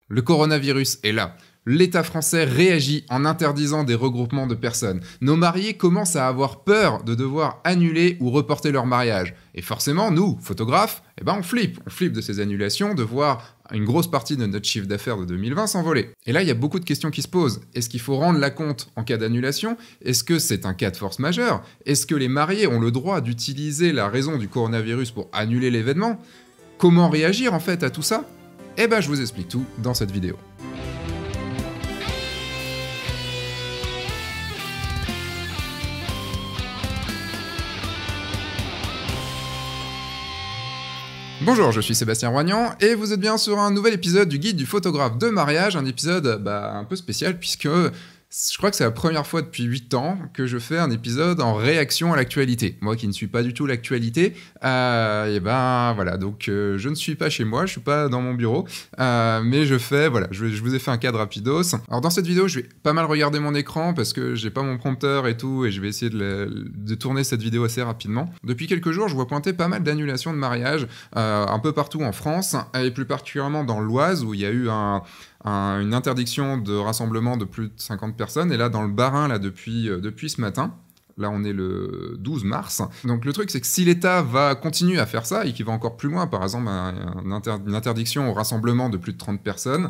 Le coronavirus est là. L'État français réagit en interdisant des regroupements de personnes. Nos mariés commencent à avoir peur de devoir annuler ou reporter leur mariage. Et forcément, nous, photographes, on flippe. On flippe de ces annulations, de voir une grosse partie de notre chiffre d'affaires de 2020 s'envoler. Et là, il y a beaucoup de questions qui se posent. Est-ce qu'il faut rendre l'acompte en cas d'annulation? Est-ce que c'est un cas de force majeure? Est-ce que les mariés ont le droit d'utiliser la raison du coronavirus pour annuler l'événement? Comment réagir en fait à tout ça? Je vous explique tout dans cette vidéo. Bonjour, je suis Sébastien Roignan et vous êtes bien sur un nouvel épisode du guide du photographe de mariage, un épisode un peu spécial puisque je crois que c'est la première fois depuis 8 ans que je fais un épisode en réaction à l'actualité. Moi qui ne suis pas du tout l'actualité, voilà, donc je ne suis pas chez moi, je suis pas dans mon bureau, mais je vous ai fait un cadre rapidos. Alors dans cette vidéo, je vais pas mal regarder mon écran parce que j'ai pas mon prompteur et tout, et je vais essayer de tourner cette vidéo assez rapidement. Depuis quelques jours, je vois pointer pas mal d'annulations de mariage un peu partout en France, et plus particulièrement dans l'Oise où il y a eu une interdiction de rassemblement de plus de 50 personnes, et là dans le Bas-Rhin depuis ce matin. Là, on est le 12 mars. Donc le truc, c'est que si l'État va continuer à faire ça et qu'il va encore plus loin, par exemple une interdiction au rassemblement de plus de 30 personnes,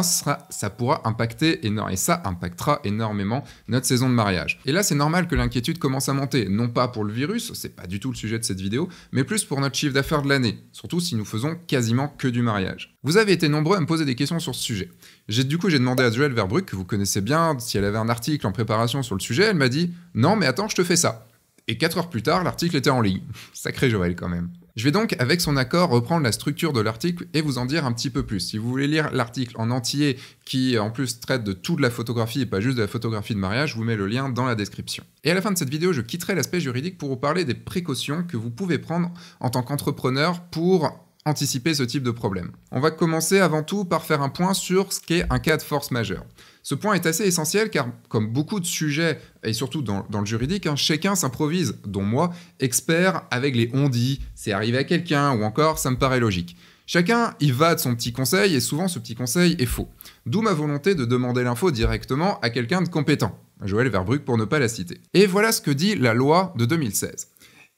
ça pourra impacter énormément, et ça impactera énormément notre saison de mariage. Et là, c'est normal que l'inquiétude commence à monter, non pas pour le virus, c'est pas du tout le sujet de cette vidéo, mais plus pour notre chiffre d'affaires de l'année, surtout si nous faisons quasiment que du mariage. Vous avez été nombreux à me poser des questions sur ce sujet. J'ai demandé à Joëlle Verbruck, que vous connaissez bien, si elle avait un article en préparation sur le sujet. Elle m'a dit « Non, mais attends, je te fais ça ». Et 4 heures plus tard, l'article était en ligne. Sacré Joëlle quand même. Je vais donc, avec son accord, reprendre la structure de l'article et vous en dire un petit peu plus. Si vous voulez lire l'article en entier, qui en plus traite de toute la photographie et pas juste de la photographie de mariage, je vous mets le lien dans la description. Et à la fin de cette vidéo, je quitterai l'aspect juridique pour vous parler des précautions que vous pouvez prendre en tant qu'entrepreneur pour anticiper ce type de problème. On va commencer avant tout par faire un point sur ce qu'est un cas de force majeure. Ce point est assez essentiel car, comme beaucoup de sujets, et surtout dans le juridique, chacun s'improvise, dont moi, expert avec les on-dit, c'est arrivé à quelqu'un, ou encore ça me paraît logique. Chacun y va de son petit conseil, et souvent ce petit conseil est faux. D'où ma volonté de demander l'info directement à quelqu'un de compétent, Joëlle Verbruck pour ne pas la citer. Et voilà ce que dit la loi de 2016.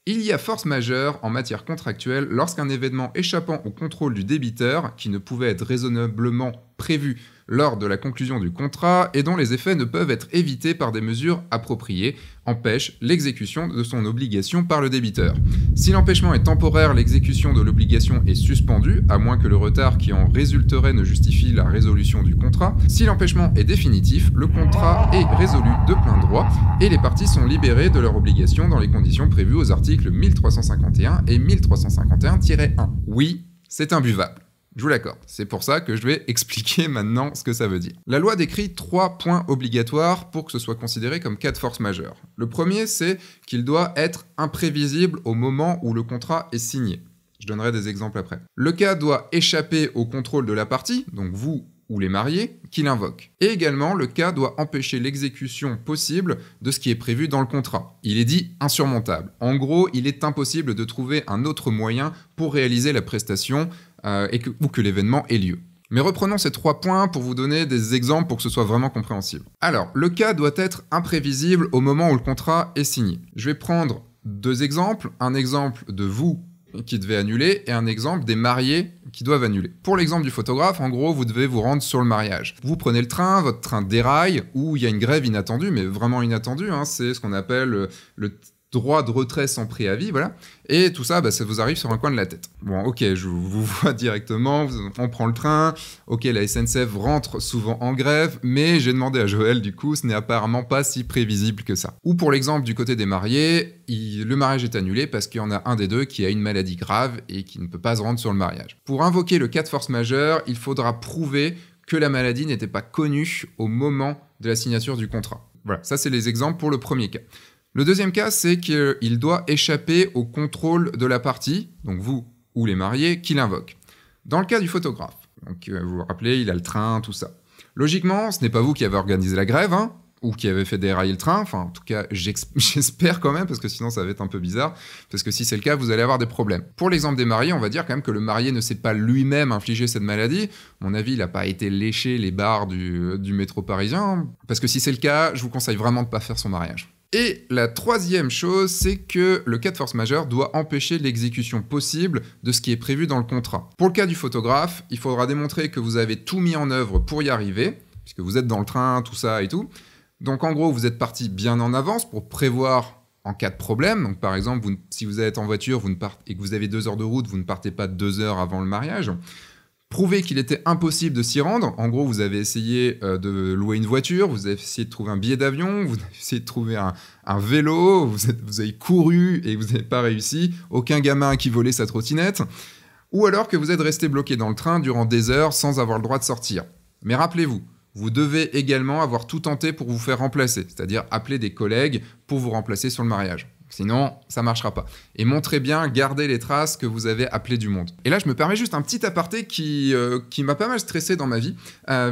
Il y a force majeure en matière contractuelle lorsqu'un événement échappant au contrôle du débiteur, qui ne pouvait être raisonnablement prévu lors de la conclusion du contrat et dont les effets ne peuvent être évités par des mesures appropriées, empêche l'exécution de son obligation par le débiteur. Si l'empêchement est temporaire, l'exécution de l'obligation est suspendue, à moins que le retard qui en résulterait ne justifie la résolution du contrat. Si l'empêchement est définitif, le contrat est résolu de plein droit et les parties sont libérées de leur obligation dans les conditions prévues aux articles 1351 et 1351-1. Oui, c'est imbuvable. Je vous l'accorde, c'est pour ça que je vais expliquer maintenant ce que ça veut dire. La loi décrit 3 points obligatoires pour que ce soit considéré comme cas de force majeure. Le premier, c'est qu'il doit être imprévisible au moment où le contrat est signé. Je donnerai des exemples après. Le cas doit échapper au contrôle de la partie, donc vous ou les mariés, qui l'invoquent. Et également, le cas doit empêcher l'exécution possible de ce qui est prévu dans le contrat. Il est dit insurmontable. En gros, il est impossible de trouver un autre moyen pour réaliser la prestation ou que l'événement ait lieu. Mais reprenons ces 3 points pour vous donner des exemples pour que ce soit vraiment compréhensible. Alors, le cas doit être imprévisible au moment où le contrat est signé. Je vais prendre 2 exemples. Un exemple de vous qui devez annuler et un exemple des mariés qui doivent annuler. Pour l'exemple du photographe, en gros, vous devez vous rendre sur le mariage. Vous prenez le train, votre train déraille, ou il y a une grève inattendue, mais vraiment inattendue, c'est ce qu'on appelle le droit de retrait sans préavis, voilà. Et tout ça, ça vous arrive sur un coin de la tête. Bon, ok, je vous vois directement, on prend le train, ok, la SNCF rentre souvent en grève, mais j'ai demandé à Joëlle, du coup, ce n'est apparemment pas si prévisible que ça. Ou pour l'exemple du côté des mariés, le mariage est annulé parce qu'il y en a un des deux qui a une maladie grave et qui ne peut pas se rendre sur le mariage. Pour invoquer le cas de force majeure, il faudra prouver que la maladie n'était pas connue au moment de la signature du contrat. Voilà, ça c'est les exemples pour le premier cas. Le deuxième cas, c'est qu'il doit échapper au contrôle de la partie, donc vous ou les mariés, qui l'invoquent. Dans le cas du photographe, donc vous vous rappelez, il a le train, tout ça. Logiquement, ce n'est pas vous qui avez organisé la grève, ou qui avait fait dérailler le train. Enfin, en tout cas, j'espère quand même, parce que sinon ça va être un peu bizarre. Parce que si c'est le cas, vous allez avoir des problèmes. Pour l'exemple des mariés, on va dire quand même que le marié ne s'est pas lui-même infligé cette maladie. À mon avis, il n'a pas été léché les barres du métro parisien. Parce que si c'est le cas, je vous conseille vraiment de ne pas faire son mariage. Et la troisième chose, c'est que le cas de force majeure doit empêcher l'exécution possible de ce qui est prévu dans le contrat. Pour le cas du photographe, il faudra démontrer que vous avez tout mis en œuvre pour y arriver, puisque vous êtes dans le train, tout ça et tout. Donc en gros, vous êtes parti bien en avance pour prévoir en cas de problème. Donc par exemple, si vous êtes en voiture et que vous avez 2 heures de route, vous ne partez pas 2 heures avant le mariage. Prouvez qu'il était impossible de s'y rendre. En gros, vous avez essayé de louer une voiture, vous avez essayé de trouver un billet d'avion, vous avez essayé de trouver un vélo, vous avez couru et vous n'avez pas réussi. Aucun gamin qui volait sa trottinette. Ou alors que vous êtes resté bloqué dans le train durant des heures sans avoir le droit de sortir. Mais rappelez-vous, vous devez également avoir tout tenté pour vous faire remplacer, c'est-à-dire appeler des collègues pour vous remplacer sur le mariage. Sinon, ça ne marchera pas. Et montrez bien, gardez les traces que vous avez appelées du monde. Et là, je me permets juste un petit aparté qui m'a pas mal stressé dans ma vie,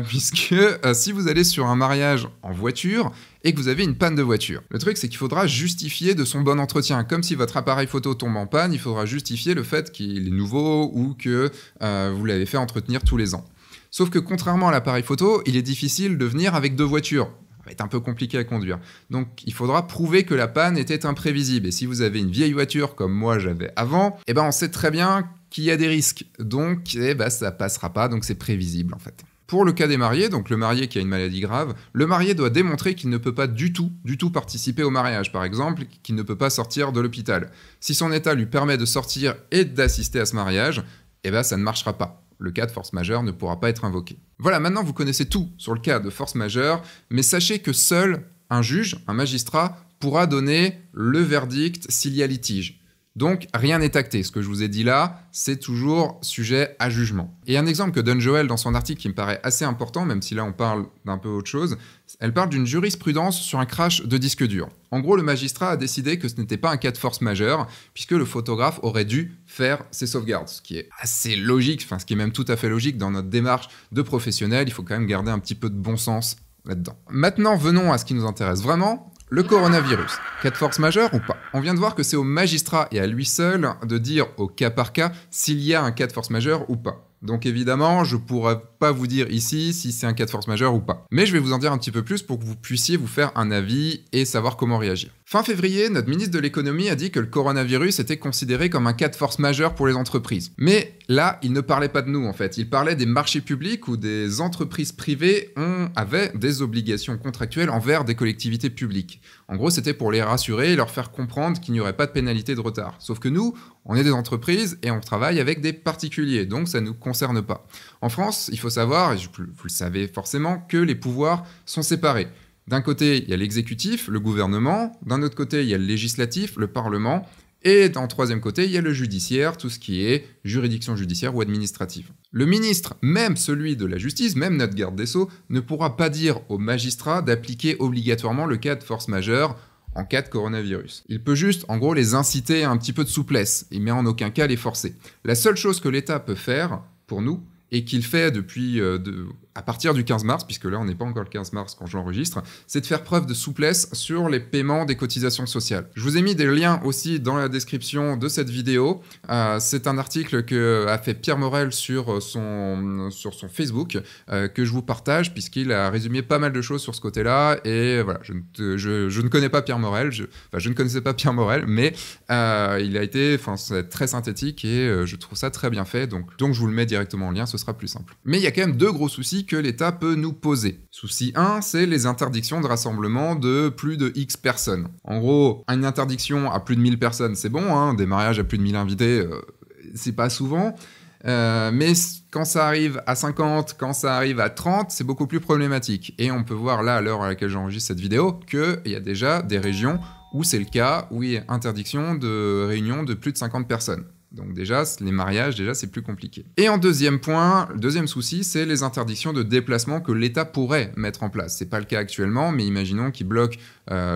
puisque si vous allez sur un mariage en voiture et que vous avez une panne de voiture, le truc, c'est qu'il faudra justifier de son bon entretien. Comme si votre appareil photo tombe en panne, il faudra justifier le fait qu'il est nouveau ou que vous l'avez fait entretenir tous les ans. Sauf que contrairement à l'appareil photo, il est difficile de venir avec 2 voitures. Ça va être un peu compliqué à conduire. Donc il faudra prouver que la panne était imprévisible. Et si vous avez une vieille voiture comme moi j'avais avant, eh ben on sait très bien qu'il y a des risques. Donc ça passera pas, donc c'est prévisible en fait. Pour le cas des mariés, donc le marié qui a une maladie grave, le marié doit démontrer qu'il ne peut pas du tout participer au mariage. Par exemple, qu'il ne peut pas sortir de l'hôpital. Si son état lui permet de sortir et d'assister à ce mariage, ça ne marchera pas. Le cas de force majeure ne pourra pas être invoqué. Voilà, maintenant vous connaissez tout sur le cas de force majeure, mais sachez que seul un juge, un magistrat, pourra donner le verdict s'il y a litige. Donc rien n'est acté. Ce que je vous ai dit là, c'est toujours sujet à jugement. Et un exemple que donne Joël dans son article qui me paraît assez important, même si là on parle d'un peu autre chose, elle parle d'une jurisprudence sur un crash de disque dur. En gros, le magistrat a décidé que ce n'était pas un cas de force majeure, puisque le photographe aurait dû faire ses sauvegardes, ce qui est assez logique, ce qui est même tout à fait logique dans notre démarche de professionnel. Il faut quand même garder un petit peu de bon sens là-dedans. Maintenant, venons à ce qui nous intéresse vraiment. Le coronavirus, cas de force majeure ou pas? On vient de voir que c'est au magistrat et à lui seul de dire au cas par cas s'il y a un cas de force majeure ou pas. Donc évidemment, je ne pourrais pas vous dire ici si c'est un cas de force majeure ou pas. Mais je vais vous en dire un petit peu plus pour que vous puissiez vous faire un avis et savoir comment réagir. Fin février, notre ministre de l'économie a dit que le coronavirus était considéré comme un cas de force majeure pour les entreprises. Mais là, il ne parlait pas de nous en fait. Il parlait des marchés publics où des entreprises privées avaient des obligations contractuelles envers des collectivités publiques. En gros, c'était pour les rassurer et leur faire comprendre qu'il n'y aurait pas de pénalité de retard. Sauf que nous, on est des entreprises et on travaille avec des particuliers, donc ça ne nous concerne pas. En France, il faut savoir, et vous le savez forcément, que les pouvoirs sont séparés. D'un côté, il y a l'exécutif, le gouvernement, d'un autre côté, il y a le législatif, le Parlement, et d'un troisième côté, il y a le judiciaire, tout ce qui est juridiction judiciaire ou administrative. Le ministre, même celui de la justice, même notre garde des Sceaux, ne pourra pas dire aux magistrats d'appliquer obligatoirement le cas de force majeure en cas de coronavirus. Il peut juste, en gros, les inciter à un petit peu de souplesse, mais en aucun cas les forcer. La seule chose que l'État peut faire, pour nous, et qu'il fait depuis à partir du 15 mars, puisque là on n'est pas encore le 15 mars quand j'enregistre, c'est de faire preuve de souplesse sur les paiements des cotisations sociales. Je vous ai mis des liens aussi dans la description de cette vidéo. C'est un article qu'a fait Pierre Morel sur son Facebook, que je vous partage, puisqu'il a résumé pas mal de choses sur ce côté-là, et voilà, je ne connais pas Pierre Morel, je ne connaissais pas Pierre Morel, mais il a été c'est très synthétique, et je trouve ça très bien fait, donc je vous le mets directement en lien, ce sera plus simple. Mais il y a quand même 2 gros soucis que l'État peut nous poser. Souci 1, c'est les interdictions de rassemblement de plus de X personnes. En gros, une interdiction à plus de 1000 personnes, c'est bon, hein, des mariages à plus de 1000 invités, c'est pas souvent. Mais quand ça arrive à 50, quand ça arrive à 30, c'est beaucoup plus problématique. Et on peut voir là, à l'heure à laquelle j'enregistre cette vidéo, qu'il y a déjà des régions où c'est le cas, où il y a interdiction de réunion de plus de 50 personnes. Donc déjà, les mariages, déjà, c'est plus compliqué. Et en deuxième point, le deuxième souci, c'est les interdictions de déplacement que l'État pourrait mettre en place. C'est pas le cas actuellement, mais imaginons qu'il bloque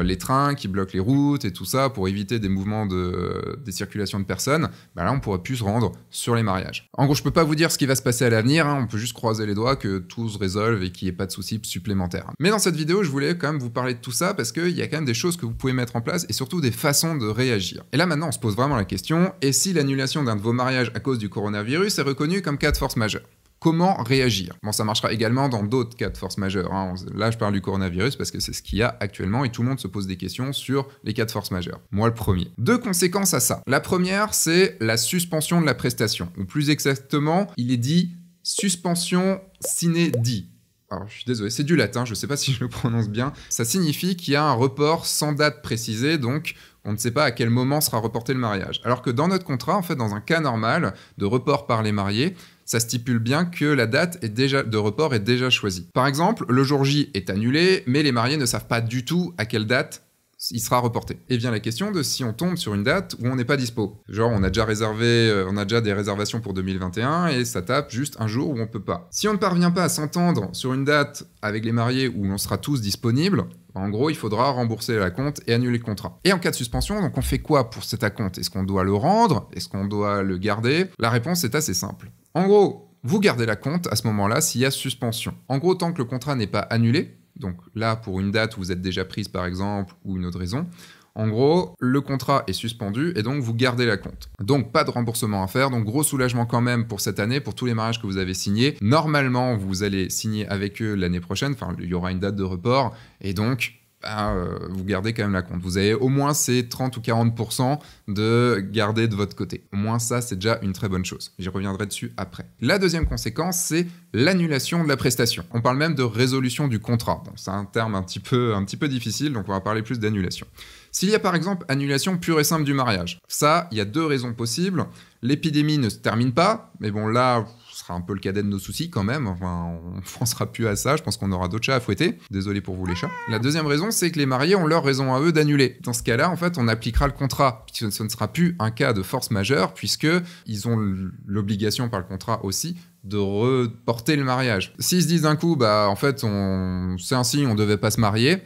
les trains, qu'il bloque les routes et tout ça pour éviter des mouvements des circulations de personnes. Bah là, on pourrait plus se rendre sur les mariages. En gros, je peux pas vous dire ce qui va se passer à l'avenir, hein, on peut juste croiser les doigts que tout se résolve et qu'il n'y ait pas de soucis supplémentaires. Mais dans cette vidéo, je voulais quand même vous parler de tout ça parce qu'il y a quand même des choses que vous pouvez mettre en place et surtout des façons de réagir. Et là, maintenant, on se pose vraiment la question, et si l'annulation d'un de vos mariages à cause du coronavirus est reconnue comme cas de force majeure? Comment réagir? Bon, ça marchera également dans d'autres cas de force majeure, hein. Là, je parle du coronavirus parce que c'est ce qu'il y a actuellement et tout le monde se pose des questions sur les cas de force majeure. Moi, le premier. Deux conséquences à ça. La première, c'est la suspension de la prestation. Ou plus exactement, il est dit suspension sine die. Alors, je suis désolé, c'est du latin, je ne sais pas si je le prononce bien. Ça signifie qu'il y a un report sans date précisée, donc on ne sait pas à quel moment sera reporté le mariage. Alors que dans notre contrat, en fait, dans un cas normal de report par les mariés, ça stipule bien que la date de report est déjà choisie. Par exemple, le jour J est annulé, mais les mariés ne savent pas du tout à quelle date il sera reporté. Et vient la question de si on tombe sur une date où on n'est pas dispo. Genre, on a déjà des réservations pour 2021 et ça tape juste un jour où on peut pas. Si on ne parvient pas à s'entendre sur une date avec les mariés où on sera tous disponibles, en gros, il faudra rembourser l'acompte et annuler le contrat. Et en cas de suspension, donc on fait quoi pour cet acompte? Est-ce qu'on doit le rendre? Est-ce qu'on doit le garder? La réponse est assez simple. En gros, vous gardez l'acompte à ce moment-là s'il y a suspension. En gros, tant que le contrat n'est pas annulé, donc là, pour une date où vous êtes déjà prise par exemple, ou une autre raison, en gros, le contrat est suspendu et donc vous gardez l'acompte. Donc pas de remboursement à faire, donc gros soulagement quand même pour cette année, pour tous les mariages que vous avez signés. Normalement, vous allez signer avec eux l'année prochaine, enfin il y aura une date de report, et donc vous gardez quand même l'acompte. Vous avez au moins ces 30 ou 40% de garder de votre côté. Au moins ça, c'est déjà une très bonne chose. J'y reviendrai dessus après. La deuxième conséquence, c'est l'annulation de la prestation. On parle même de résolution du contrat. Bon, c'est un terme un petit peu difficile, donc on va parler plus d'annulation. S'il y a par exemple annulation pure et simple du mariage, ça, il y a deux raisons possibles. L'épidémie ne se termine pas, mais bon là, ce sera un peu le cadet de nos soucis quand même. Enfin, on ne pensera plus à ça, je pense qu'on aura d'autres chats à fouetter. Désolé pour vous les chats. La deuxième raison, c'est que les mariés ont leur raison à eux d'annuler. Dans ce cas-là, en fait, on appliquera le contrat, puisque ce ne sera plus un cas de force majeure, puisqu'ils ont l'obligation par le contrat aussi de reporter le mariage. S'ils se disent d'un coup, bah en fait, c'est un signe, on ne devait pas se marier,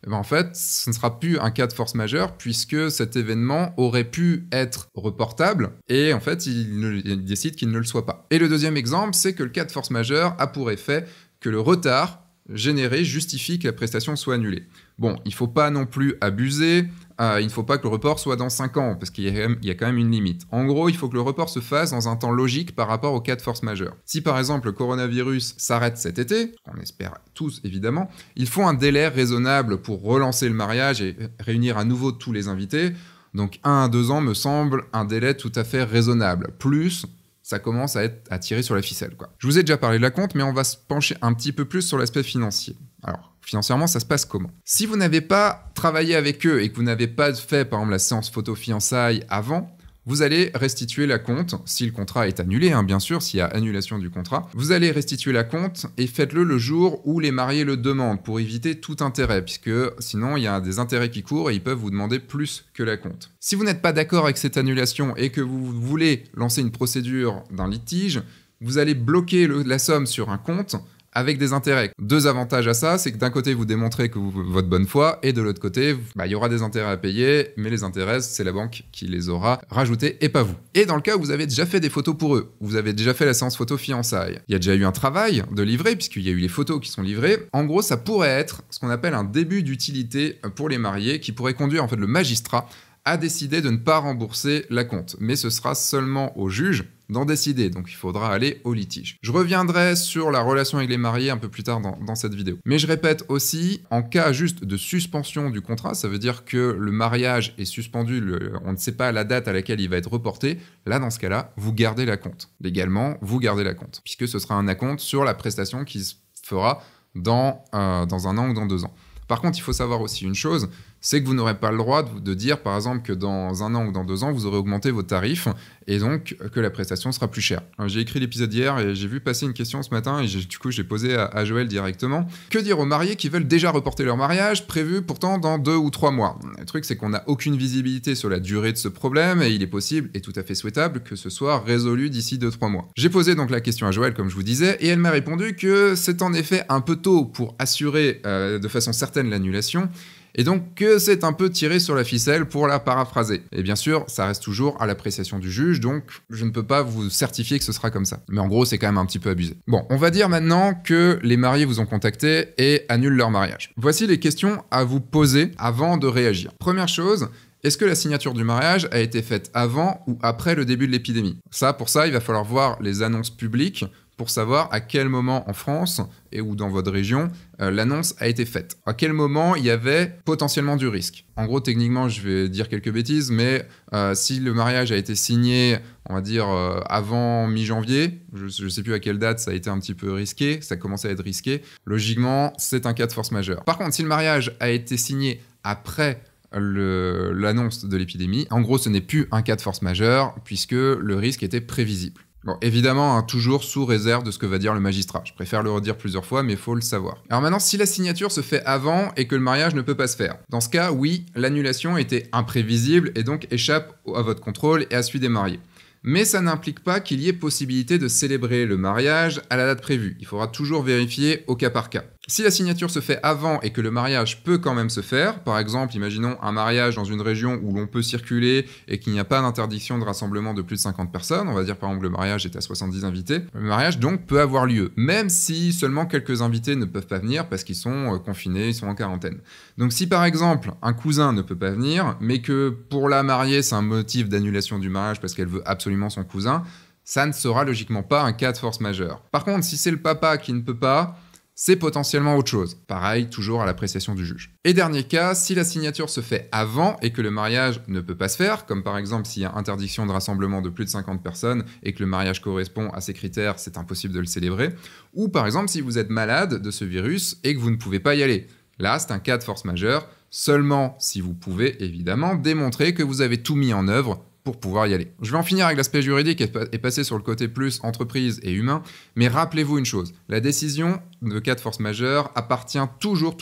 ben en fait, ce ne sera plus un cas de force majeure puisque cet événement aurait pu être reportable et en fait, il décide qu'il ne le soit pas. Et le deuxième exemple, c'est que le cas de force majeure a pour effet que le retard généré justifie que la prestation soit annulée. Bon, il ne faut pas non plus abuser, il ne faut pas que le report soit dans 5 ans, parce qu'il y a quand même une limite. En gros, il faut que le report se fasse dans un temps logique par rapport au cas de force majeure. Si par exemple le coronavirus s'arrête cet été, on espère tous évidemment, il faut un délai raisonnable pour relancer le mariage et réunir à nouveau tous les invités. Donc 1 à 2 ans me semble un délai tout à fait raisonnable. Plus, ça commence à tirer sur la ficelle, quoi. Je vous ai déjà parlé de l'acompte, mais on va se pencher un petit peu plus sur l'aspect financier. Alors, financièrement, ça se passe comment? Si vous n'avez pas travaillé avec eux et que vous n'avez pas fait, par exemple, la séance photo fiançailles avant, vous allez restituer l'acompte, si le contrat est annulé, hein, bien sûr, s'il y a annulation du contrat. Vous allez restituer l'acompte et faites-le le jour où les mariés le demandent pour éviter tout intérêt, puisque sinon il y a des intérêts qui courent et ils peuvent vous demander plus que l'acompte. Si vous n'êtes pas d'accord avec cette annulation et que vous voulez lancer une procédure d'un litige, vous allez bloquer la somme sur un compte avec des intérêts. Deux avantages à ça, c'est que d'un côté, vous démontrez que votre bonne foi, et de l'autre côté, il y aura des intérêts à payer, mais les intérêts, c'est la banque qui les aura rajoutés, et pas vous. Et dans le cas où vous avez déjà fait des photos pour eux, vous avez déjà fait la séance photo fiançailles, il y a déjà eu un travail de livrer, puisqu'il y a eu les photos qui sont livrées. En gros, ça pourrait être ce qu'on appelle un début d'utilité pour les mariés, qui pourrait conduire en fait le magistrat à décider de ne pas rembourser l'acompte. Mais ce sera seulement au juge d'en décider, donc il faudra aller au litige. Je reviendrai sur la relation avec les mariés un peu plus tard dans cette vidéo. Mais je répète aussi, en cas juste de suspension du contrat, ça veut dire que le mariage est suspendu, on ne sait pas la date à laquelle il va être reporté, là dans ce cas-là, vous gardez l'acompte. Légalement, vous gardez l'acompte, puisque ce sera un acompte sur la prestation qui se fera dans un an ou dans 2 ans. Par contre, il faut savoir aussi une chose, c'est que vous n'aurez pas le droit de dire, par exemple, que dans 1 an ou dans 2 ans, vous aurez augmenté vos tarifs et donc que la prestation sera plus chère. J'ai écrit l'épisode hier et j'ai vu passer une question ce matin et du coup, j'ai posé à Joël directement. Que dire aux mariés qui veulent déjà reporter leur mariage, prévu pourtant dans 2 ou 3 mois? Le truc, c'est qu'on n'a aucune visibilité sur la durée de ce problème et il est possible et tout à fait souhaitable que ce soit résolu d'ici 2-3 mois. J'ai posé donc la question à Joël, comme je vous disais, et elle m'a répondu que c'est en effet un peu tôt pour assurer de façon certaine l'annulation, et donc que c'est un peu tiré sur la ficelle pour la paraphraser. Et bien sûr, ça reste toujours à l'appréciation du juge, donc je ne peux pas vous certifier que ce sera comme ça. Mais en gros, c'est quand même un petit peu abusé. Bon, on va dire maintenant que les mariés vous ont contacté et annulent leur mariage. Voici les questions à vous poser avant de réagir. Première chose, est-ce que la signature du mariage a été faite avant ou après le début de l'épidémie? Pour ça, il va falloir voir les annonces publiques pour savoir à quel moment en France et ou dans votre région l'annonce a été faite. À quel moment il y avait potentiellement du risque. En gros, techniquement, je vais dire quelques bêtises, mais si le mariage a été signé, on va dire avant mi-janvier, je ne sais plus à quelle date ça a été un petit peu risqué, ça commençait à être risqué, logiquement, c'est un cas de force majeure. Par contre, si le mariage a été signé après l'annonce de l'épidémie, en gros, ce n'est plus un cas de force majeure puisque le risque était prévisible. Bon, évidemment, toujours sous réserve de ce que va dire le magistrat. Je préfère le redire plusieurs fois, mais il faut le savoir. Alors maintenant, si la signature se fait avant et que le mariage ne peut pas se faire, dans ce cas, oui, l'annulation était imprévisible et donc échappe à votre contrôle et à celui des mariés. Mais ça n'implique pas qu'il y ait possibilité de célébrer le mariage à la date prévue. Il faudra toujours vérifier au cas par cas. Si la signature se fait avant et que le mariage peut quand même se faire, par exemple, imaginons un mariage dans une région où l'on peut circuler et qu'il n'y a pas d'interdiction de rassemblement de plus de 50 personnes, on va dire par exemple le mariage est à 70 invités, le mariage donc peut avoir lieu, même si seulement quelques invités ne peuvent pas venir parce qu'ils sont confinés, ils sont en quarantaine. Donc si par exemple un cousin ne peut pas venir, mais que pour la mariée c'est un motif d'annulation du mariage parce qu'elle veut absolument son cousin, ça ne sera logiquement pas un cas de force majeure. Par contre, si c'est le papa qui ne peut pas, c'est potentiellement autre chose. Pareil, toujours à l'appréciation du juge. Et dernier cas, si la signature se fait avant et que le mariage ne peut pas se faire, comme par exemple s'il y a interdiction de rassemblement de plus de 50 personnes et que le mariage correspond à ces critères, c'est impossible de le célébrer, ou par exemple si vous êtes malade de ce virus et que vous ne pouvez pas y aller. Là, c'est un cas de force majeure, seulement si vous pouvez évidemment démontrer que vous avez tout mis en œuvre pour pouvoir y aller. Je vais en finir avec l'aspect juridique et passer sur le côté plus entreprise et humain, mais rappelez-vous une chose, la décision de cas de force majeure appartient toujours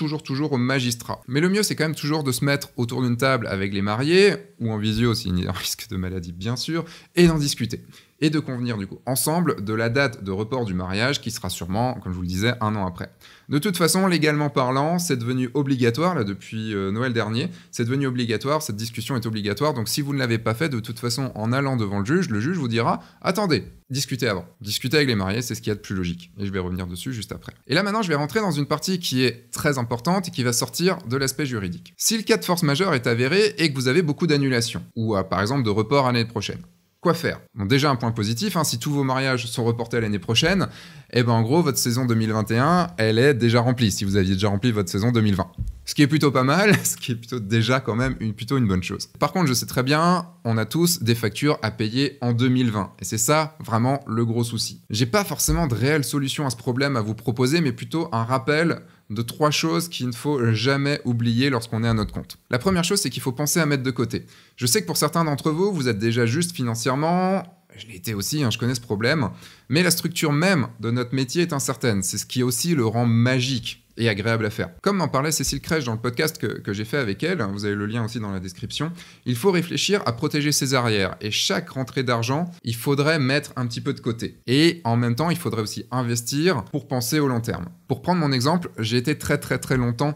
au magistrat. Mais le mieux, c'est quand même toujours de se mettre autour d'une table avec les mariés, ou en visio s'il y a un risque de maladie bien sûr, et d'en discuter. Et de convenir du coup ensemble de la date de report du mariage qui sera sûrement, comme je vous le disais, 1 an après. De toute façon, légalement parlant, c'est devenu obligatoire, là depuis Noël dernier, c'est devenu obligatoire, cette discussion est obligatoire, donc si vous ne l'avez pas fait, de toute façon, en allant devant le juge vous dira « Attendez, discutez avant. Discutez avec les mariés, c'est ce qu'il y a de plus logique. » Et je vais revenir dessus juste après. Et là maintenant, je vais rentrer dans une partie qui est très importante et qui va sortir de l'aspect juridique. Si le cas de force majeure est avéré et que vous avez beaucoup d'annulations, ou par exemple de report à l'année prochaine, quoi faire? Bon, déjà un point positif, si tous vos mariages sont reportés à l'année prochaine, en gros votre saison 2021, elle est déjà remplie, si vous aviez déjà rempli votre saison 2020. Ce qui est plutôt pas mal, ce qui est plutôt déjà quand même plutôt une bonne chose. Par contre, je sais très bien, on a tous des factures à payer en 2020, et c'est ça vraiment le gros souci. J'ai pas forcément de réelle solution à ce problème à vous proposer, mais plutôt un rappel de 3 choses qu'il ne faut jamais oublier lorsqu'on est à notre compte. La première chose, c'est qu'il faut penser à mettre de côté. Je sais que pour certains d'entre vous, vous êtes déjà juste financièrement, je l'ai été aussi, je connais ce problème, mais la structure même de notre métier est incertaine. C'est ce qui aussi le rend magique et agréable à faire. Comme m'en parlait Cécile Crèche dans le podcast que j'ai fait avec elle, vous avez le lien aussi dans la description, il faut réfléchir à protéger ses arrières. Et chaque rentrée d'argent, il faudrait mettre un petit peu de côté. Et en même temps, il faudrait aussi investir pour penser au long terme. Pour prendre mon exemple, j'ai été très longtemps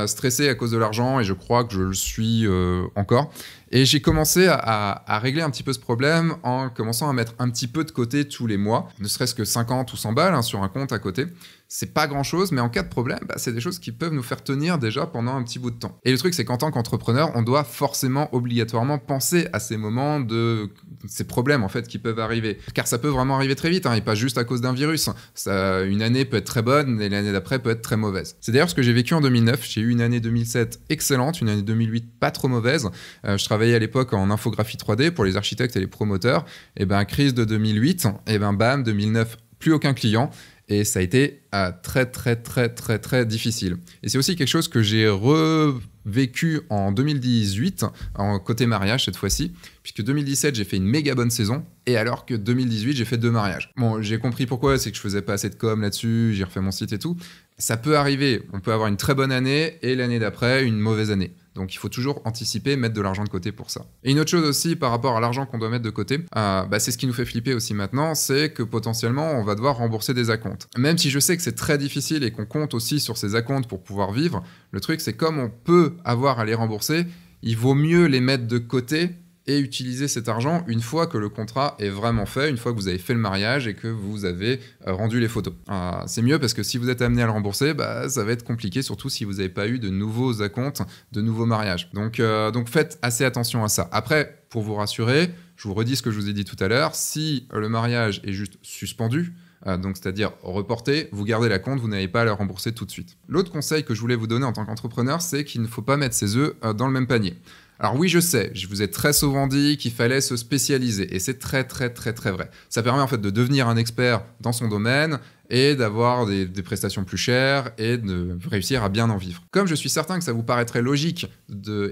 stressé à cause de l'argent et je crois que je le suis encore. Et j'ai commencé à régler un petit peu ce problème en commençant à mettre un petit peu de côté tous les mois, ne serait-ce que 50 ou 100 balles sur un compte à côté. C'est pas grand-chose, mais en cas de problème, c'est des choses qui peuvent nous faire tenir déjà pendant un petit bout de temps. Et le truc, c'est qu'en tant qu'entrepreneur, on doit forcément, obligatoirement penser à ces moments ces problèmes en fait qui peuvent arriver. Car ça peut vraiment arriver très vite, et pas juste à cause d'un virus. Une année peut être très bonne et l'année d'après peut être très mauvaise. C'est d'ailleurs ce que j'ai vécu en 2009. J'ai eu une année 2007 excellente, une année 2008 pas trop mauvaise. Je travaillais à l'époque en infographie 3D pour les architectes et les promoteurs. Et crise de 2008, bam, 2009, plus aucun client. Et ça a été très difficile. Et c'est aussi quelque chose que j'ai revécu en 2018, en côté mariage cette fois-ci, puisque 2017 j'ai fait une méga bonne saison, et alors que 2018 j'ai fait 2 mariages. Bon, j'ai compris pourquoi, c'est que je faisais pas assez de com là-dessus, j'ai refait mon site et tout. Ça peut arriver, on peut avoir une très bonne année, et l'année d'après, une mauvaise année. Donc il faut toujours anticiper, mettre de l'argent de côté pour ça. Et une autre chose aussi par rapport à l'argent qu'on doit mettre de côté, c'est ce qui nous fait flipper aussi maintenant, c'est que potentiellement on va devoir rembourser des acomptes. Même si je sais que c'est très difficile et qu'on compte aussi sur ces acomptes pour pouvoir vivre, le truc c'est comme on peut avoir à les rembourser, il vaut mieux les mettre de côté et utiliser cet argent une fois que le contrat est vraiment fait, une fois que vous avez fait le mariage et que vous avez rendu les photos. C'est mieux parce que si vous êtes amené à le rembourser, ça va être compliqué, surtout si vous n'avez pas eu de nouveaux acomptes, de nouveaux mariages. Donc faites assez attention à ça. Après, pour vous rassurer, je vous redis ce que je vous ai dit tout à l'heure, si le mariage est juste suspendu, donc c'est-à-dire reporté, vous gardez la compte, vous n'avez pas à le rembourser tout de suite. L'autre conseil que je voulais vous donner en tant qu'entrepreneur, c'est qu'il ne faut pas mettre ses œufs dans le même panier. Alors oui, je sais, je vous ai très souvent dit qu'il fallait se spécialiser, et c'est très vrai. Ça permet en fait de devenir un expert dans son domaine, et d'avoir des prestations plus chères, et de réussir à bien en vivre. Comme je suis certain que ça vous paraîtrait logique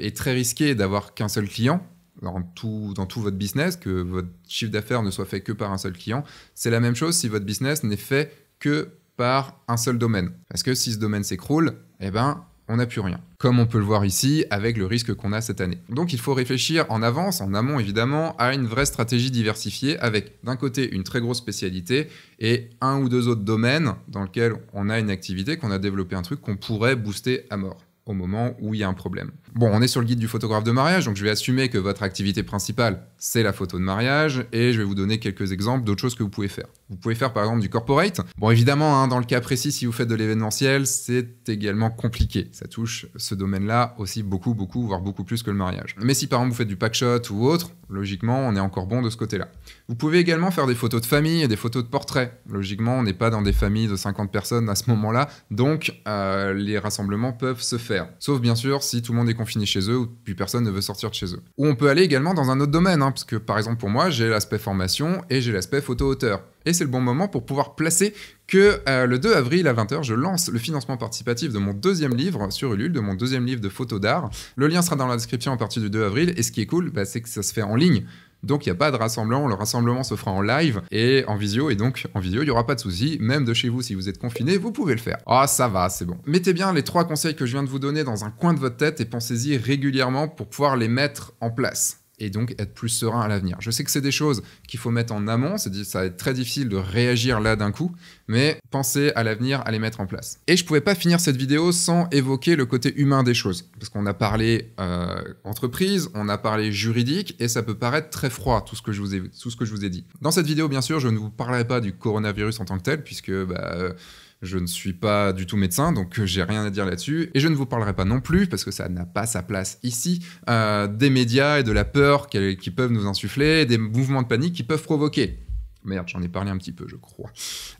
et très risqué d'avoir qu'un seul client, dans tout votre business, que votre chiffre d'affaires ne soit fait que par un seul client, c'est la même chose si votre business n'est fait que par un seul domaine. Parce que si ce domaine s'écroule, on n'a plus rien. Comme on peut le voir ici avec le risque qu'on a cette année. Donc il faut réfléchir en avance, en amont évidemment, à une vraie stratégie diversifiée avec d'un côté une très grosse spécialité et 1 ou 2 autres domaines dans lesquels on a une activité, qu'on a développé un truc qu'on pourrait booster à mort au moment où il y a un problème. Bon, on est sur le guide du photographe de mariage, donc je vais assumer que votre activité principale, c'est la photo de mariage, et je vais vous donner quelques exemples d'autres choses que vous pouvez faire. Vous pouvez faire par exemple du corporate. Bon, évidemment, dans le cas précis, si vous faites de l'événementiel, c'est également compliqué. Ça touche ce domaine-là aussi beaucoup, voire beaucoup plus que le mariage. Mais si par exemple vous faites du packshot ou autre, logiquement, on est encore bon de ce côté-là. Vous pouvez également faire des photos de famille et des photos de portraits. Logiquement, on n'est pas dans des familles de 50 personnes à ce moment-là, donc les rassemblements peuvent se faire. Sauf bien sûr si tout le monde est confiné chez eux ou plus personne ne veut sortir de chez eux. Ou on peut aller également dans un autre domaine, parce que par exemple pour moi, j'ai l'aspect formation et j'ai l'aspect photo-auteur. Et c'est le bon moment pour pouvoir placer que le 2 avril à 20h, je lance le financement participatif de mon 2e livre sur Ulule, de mon 2e livre de photos d'art. Le lien sera dans la description à partir du 2 avril, et ce qui est cool, c'est que ça se fait en ligne. Donc il n'y a pas de rassemblement, le rassemblement se fera en live et en visio, et donc en visio il n'y aura pas de souci, même de chez vous si vous êtes confiné, vous pouvez le faire. Ça va, c'est bon. Mettez bien les 3 conseils que je viens de vous donner dans un coin de votre tête et pensez-y régulièrement pour pouvoir les mettre en place. Et donc être plus serein à l'avenir. Je sais que c'est des choses qu'il faut mettre en amont, ça va être très difficile de réagir là d'un coup, mais pensez à l'avenir à les mettre en place. Et je pouvais pas finir cette vidéo sans évoquer le côté humain des choses, parce qu'on a parlé entreprise, on a parlé juridique, et ça peut paraître très froid tout ce que je vous ai dit. Dans cette vidéo, bien sûr, je ne vous parlerai pas du coronavirus en tant que tel, puisque je ne suis pas du tout médecin, donc j'ai rien à dire là-dessus. Et je ne vous parlerai pas non plus, parce que ça n'a pas sa place ici, des médias et de la peur qui peuvent nous insuffler, des mouvements de panique qui peuvent provoquer. Merde, j'en ai parlé un petit peu, je crois.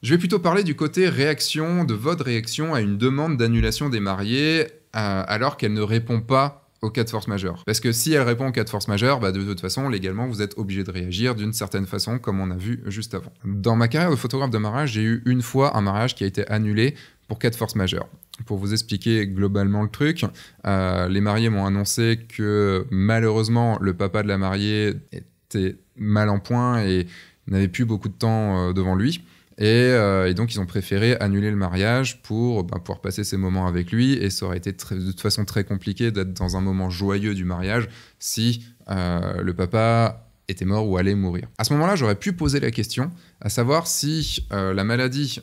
Je vais plutôt parler du côté réaction, de votre réaction à une demande d'annulation des mariés, alors qu'elle ne répond pas au cas de force majeure. Parce que si elle répond au cas de force majeure, de toute façon, légalement, vous êtes obligé de réagir d'une certaine façon, comme on a vu juste avant. Dans ma carrière de photographe de mariage, j'ai eu une fois un mariage qui a été annulé pour cas de force majeure. Pour vous expliquer globalement le truc, les mariés m'ont annoncé que malheureusement, le papa de la mariée était mal en point et n'avait plus beaucoup de temps devant lui. Et donc, ils ont préféré annuler le mariage pour pouvoir passer ces moments avec lui. Et ça aurait été de toute façon très compliqué d'être dans un moment joyeux du mariage si le papa était mort ou allait mourir. À ce moment-là, j'aurais pu poser la question, à savoir si la maladie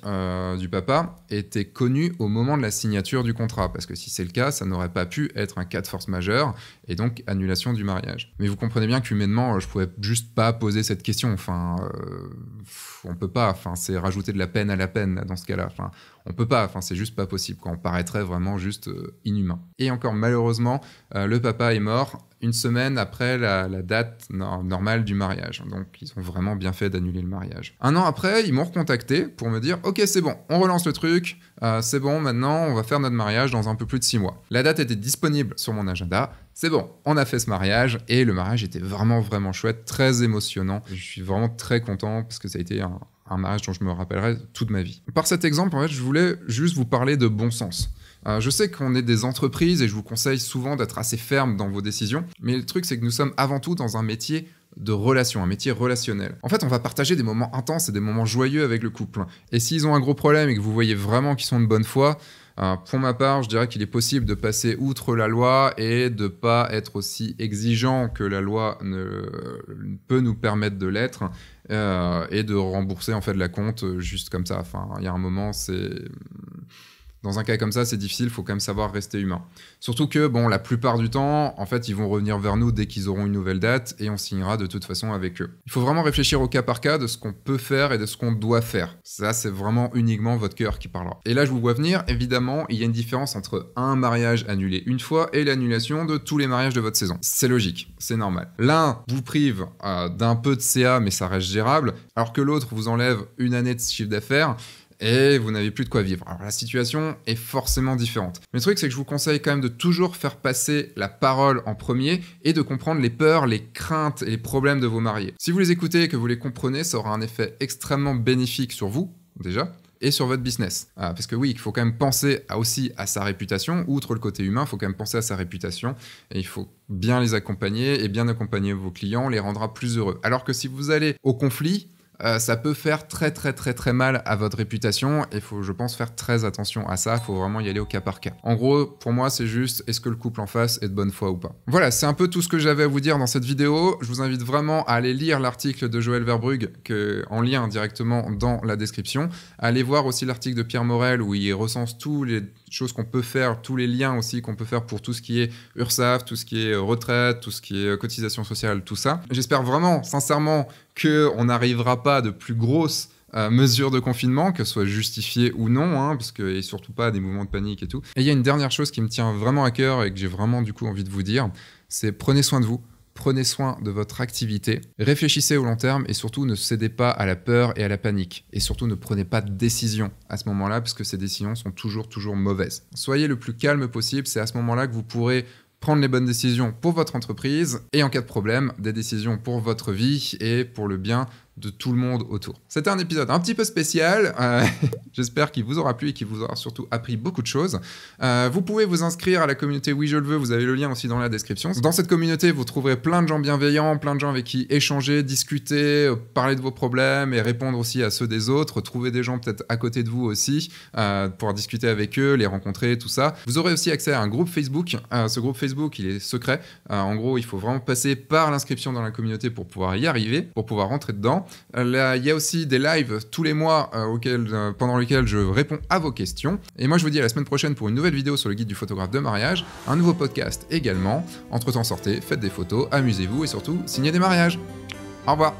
du papa était connue au moment de la signature du contrat. Parce que si c'est le cas, ça n'aurait pas pu être un cas de force majeure et donc annulation du mariage. Mais vous comprenez bien qu'humainement, je pouvais juste pas poser cette question. Enfin, on peut pas. Enfin, c'est rajouter de la peine à la peine dans ce cas-là. Enfin, on peut pas. Enfin, c'est juste pas possible. On paraîtrait vraiment juste inhumain. Et encore malheureusement, le papa est mort une semaine après la date normale du mariage. Donc, ils ont vraiment bien fait d'annuler le mariage. Un an après, ils m'ont recontacté pour me dire « Ok, c'est bon, on relance le truc, c'est bon, maintenant, on va faire notre mariage dans un peu plus de 6 mois. » La date était disponible sur mon agenda. C'est bon, on a fait ce mariage et le mariage était vraiment, vraiment chouette, très émotionnant. Je suis vraiment très content parce que ça a été un mariage dont je me rappellerai toute ma vie. Par cet exemple, en fait, je voulais juste vous parler de bon sens. Je sais qu'on est des entreprises et je vous conseille souvent d'être assez ferme dans vos décisions, mais le truc, c'est que nous sommes avant tout dans un métier de relation, un métier relationnel. En fait, on va partager des moments intenses et des moments joyeux avec le couple. Et s'ils ont un gros problème et que vous voyez vraiment qu'ils sont de bonne foi, pour ma part, je dirais qu'il est possible de passer outre la loi et de ne pas être aussi exigeant que la loi peut nous permettre de l'être et de rembourser en fait la compte juste comme ça. Enfin, il y a un moment, dans un cas comme ça, c'est difficile, il faut quand même savoir rester humain. Surtout que, bon, la plupart du temps, en fait, ils vont revenir vers nous dès qu'ils auront une nouvelle date et on signera de toute façon avec eux. Il faut vraiment réfléchir au cas par cas de ce qu'on peut faire et de ce qu'on doit faire. Ça, c'est vraiment uniquement votre cœur qui parlera. Et là, je vous vois venir, évidemment, il y a une différence entre un mariage annulé une fois et l'annulation de tous les mariages de votre saison. C'est logique, c'est normal. L'un vous prive d'un peu de CA, mais ça reste gérable, alors que l'autre vous enlève une année de chiffre d'affaires, et vous n'avez plus de quoi vivre. Alors la situation est forcément différente. Mais le truc, c'est que je vous conseille quand même de toujours faire passer la parole en premier et de comprendre les peurs, les craintes et les problèmes de vos mariés. Si vous les écoutez et que vous les comprenez, ça aura un effet extrêmement bénéfique sur vous, déjà, et sur votre business. Parce que oui, il faut quand même penser aussi à sa réputation. Outre le côté humain, il faut quand même penser à sa réputation. Et il faut bien les accompagner et bien accompagner vos clients, on les rendra plus heureux. Alors que si vous allez au conflit, ça peut faire très mal à votre réputation et il faut, je pense, faire très attention à ça. Il faut vraiment y aller au cas par cas. En gros, pour moi, c'est juste est-ce que le couple en face est de bonne foi ou pas. Voilà, c'est un peu tout ce que j'avais à vous dire dans cette vidéo. Je vous invite vraiment à aller lire l'article de Joël Verbrugge en lien directement dans la description. Allez voir aussi l'article de Pierre Morel où il recense toutes les choses qu'on peut faire, tous les liens aussi qu'on peut faire pour tout ce qui est URSSAF, tout ce qui est retraite, tout ce qui est cotisation sociale, tout ça. J'espère vraiment, sincèrement, qu'on n'arrivera pas à de plus grosses mesures de confinement, que ce soit justifié ou non, parce que, et surtout pas des mouvements de panique et tout. Et il y a une dernière chose qui me tient vraiment à cœur et que j'ai vraiment du coup envie de vous dire, c'est prenez soin de vous. Prenez soin de votre activité, réfléchissez au long terme et surtout ne cédez pas à la peur et à la panique. Et surtout ne prenez pas de décision à ce moment-là parce que ces décisions sont toujours mauvaises. Soyez le plus calme possible, c'est à ce moment-là que vous pourrez prendre les bonnes décisions pour votre entreprise et en cas de problème, des décisions pour votre vie et pour le bien de tout le monde autour. C'était un épisode un petit peu spécial, j'espère qu'il vous aura plu et qu'il vous aura surtout appris beaucoup de choses. Vous pouvez vous inscrire à la communauté Oui Je Le Veux, vous avez le lien aussi dans la description. Dans cette communauté, vous trouverez plein de gens bienveillants, plein de gens avec qui échanger, discuter, parler de vos problèmes et répondre aussi à ceux des autres. Trouver des gens peut-être à côté de vous aussi, pouvoir discuter avec eux, les rencontrer, tout ça. Vous aurez aussi accès à un groupe Facebook. Ce groupe Facebook, il est secret. En gros, il faut vraiment passer par l'inscription dans la communauté pour pouvoir y arriver, pour pouvoir rentrer dedans. Là, il y a aussi des lives tous les mois pendant lesquels je réponds à vos questions. Et moi, je vous dis à la semaine prochaine pour une nouvelle vidéo sur le guide du photographe de mariage, un nouveau podcast également. Entre-temps, sortez, faites des photos, amusez-vous et surtout, signez des mariages. Au revoir.